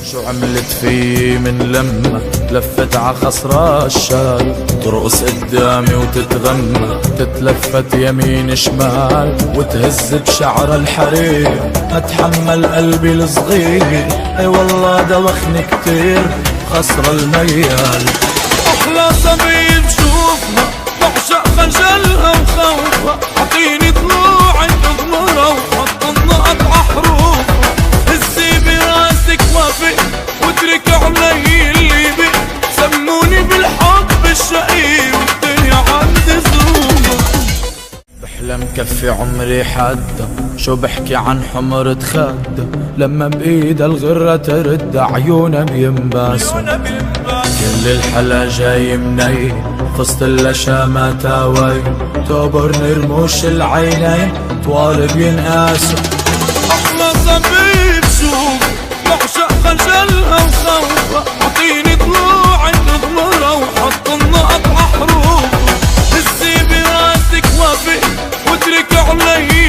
شو عملت في من لما لفت ع خصرا الشال، ترقص قدامي وتتغمى، تتلفت يمين شمال وتهز بشعر الحرير. اتحمل قلبي الصغير، اي والله دوخني كتير خصر الميال. احلى صبي بشوفها بعشق خجلها وخوفها، اعطيني ضلوعي اضمرها وحط النقط عحروفها. هزي براسك وافق واترك علي اللي بق، سموني بالحب الشقي والدنيا عندي ظروفها. بحلم كفي عمري حدا، شو بحكي عن حمرة خدة، لما بايد الغرة ترد عيونها بينباسوا. كل الحلا جاي منين فصل اللشامات وين، تبرني رموش العينين طوال بينقاسوا. احلى صبي بشوف بعشق خجلها وخوفها، اعطيني ضلوعي اضمرها وحط النقط عحروفها. هزي براسك وافق واترك علي